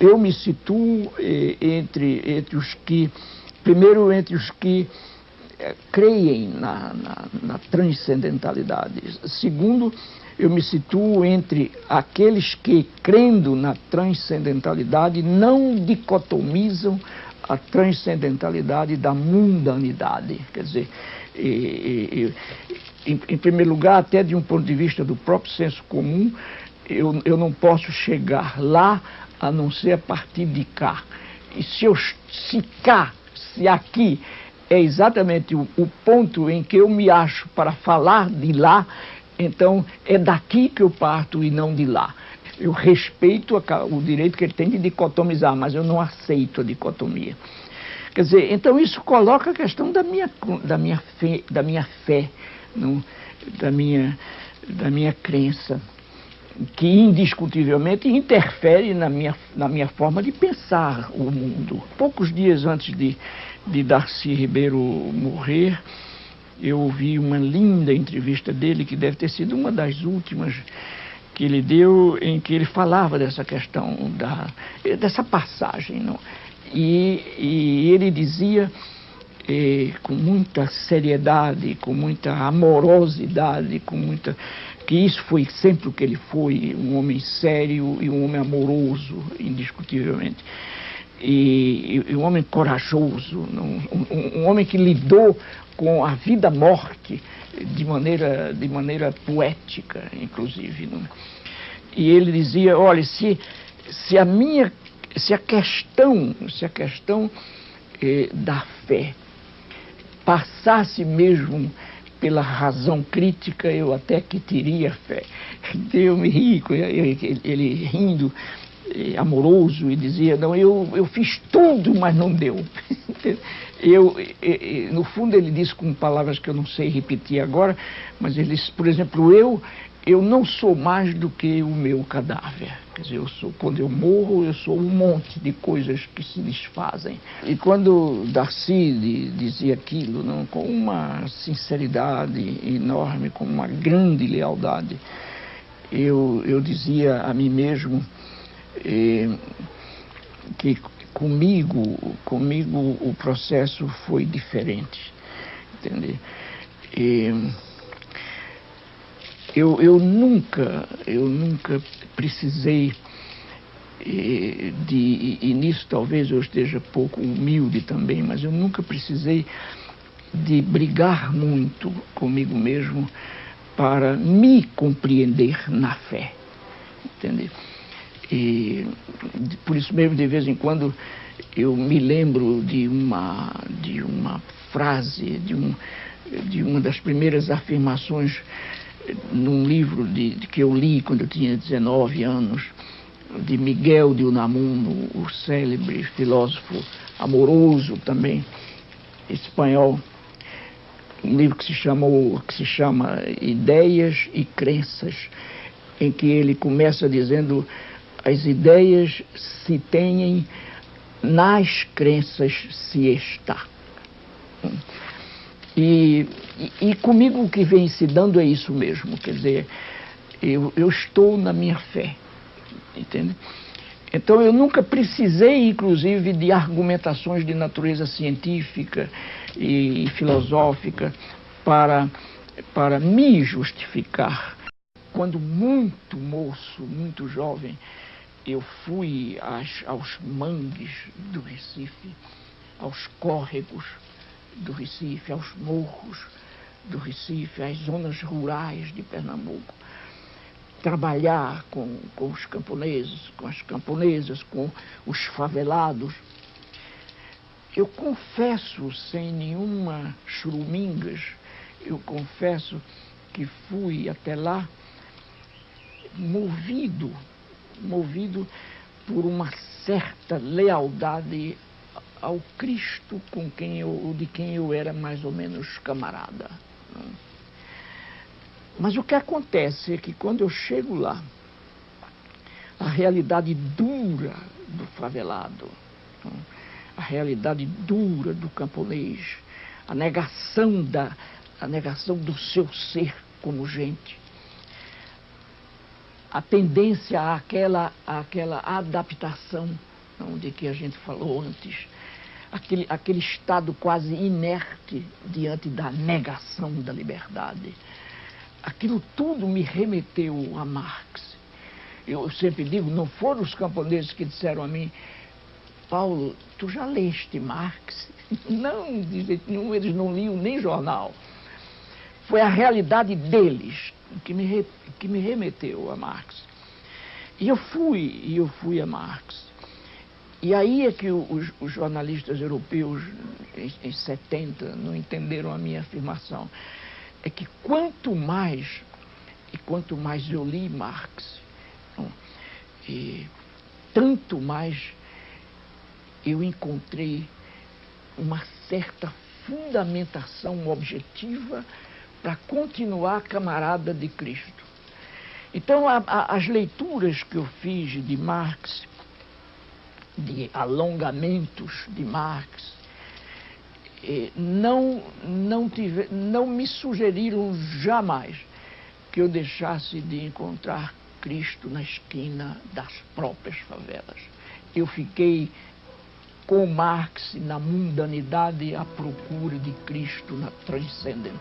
eu me situo entre os que, primeiro, entre os que creem na transcendentalidade. Segundo, eu me situo entre aqueles que, crendo na transcendentalidade, não dicotomizam a transcendentalidade da mundanidade. Quer dizer, em primeiro lugar, até de um ponto de vista do próprio senso comum, eu não posso chegar lá a não ser a partir de cá. E se aqui é exatamente o ponto em que eu me acho para falar de lá, então é daqui que eu parto e não de lá. Eu respeito o direito que ele tem de dicotomizar, mas eu não aceito a dicotomia. Quer dizer, então isso coloca a questão da minha fé, não, da minha crença, que indiscutivelmente interfere na minha forma de pensar o mundo. Poucos dias antes de Darcy Ribeiro morrer, eu ouvi uma linda entrevista dele, que deve ter sido uma das últimas que ele deu, em que ele falava dessa questão, dessa passagem, não? E ele dizia, com muita seriedade, com muita amorosidade, que isso foi sempre o que ele foi, um homem sério e um homem amoroso, indiscutivelmente. E um homem corajoso, um homem que lidou com a vida-morte de maneira poética, inclusive. Não? E ele dizia, olha, se a questão da fé passasse mesmo pela razão crítica, eu até que teria fé. Eu me ri, ele rindo, amoroso, e dizia, não, eu fiz tudo, mas não deu. No fundo ele disse com palavras que eu não sei repetir agora, mas ele disse, por exemplo, eu não sou mais do que o meu cadáver. Quer dizer, quando eu morro, eu sou um monte de coisas que se desfazem. E quando Darcy dizia aquilo, não, com uma sinceridade enorme, com uma grande lealdade, eu dizia a mim mesmo que comigo o processo foi diferente. Entende? Eu nunca precisei e nisso talvez eu esteja pouco humilde também, mas eu nunca precisei de brigar muito comigo mesmo para me compreender na fé. Entende? E por isso mesmo, de vez em quando, eu me lembro de uma frase, de uma das primeiras afirmações num livro que eu li quando eu tinha 19 anos, de Miguel de Unamuno, o célebre filósofo amoroso também, espanhol, um livro que se chama Ideias e Crenças, em que ele começa dizendo: as ideias se têm, nas crenças se está. E comigo o que vem se dando é isso mesmo, quer dizer, eu estou na minha fé, entende? Então eu nunca precisei, inclusive, de argumentações de natureza científica e filosófica para me justificar. Quando muito moço, muito jovem, eu fui aos mangues do Recife, aos córregos do Recife, aos morros do Recife, às zonas rurais de Pernambuco, trabalhar com os camponeses, com as camponesas, com os favelados. Eu confesso, sem nenhuma churumingas, eu confesso que fui até lá movido por uma certa lealdade ao Cristo de quem eu era mais ou menos camarada. Mas o que acontece é que quando eu chego lá, a realidade dura do favelado, a realidade dura do camponês, a negação do seu ser como gente, a tendência àquela adaptação, de que a gente falou antes, aquele estado quase inerte diante da negação da liberdade. Aquilo tudo me remeteu a Marx. Eu sempre digo, não foram os camponeses que disseram a mim: Paulo, tu já leste Marx? Não, de jeito nenhum, eles não liam nem jornal. Foi a realidade deles que me remeteu a Marx. E eu fui a Marx. E aí é que os jornalistas europeus, em 70, não entenderam a minha afirmação. É que quanto mais eu li Marx, tanto mais eu encontrei uma certa fundamentação objetiva para continuar camarada de Cristo. Então, as leituras que eu fiz de Marx, de alongamentos de Marx, não me sugeriram jamais que eu deixasse de encontrar Cristo na esquina das próprias favelas. Eu fiquei com Marx na mundanidade à procura de Cristo na transcendência.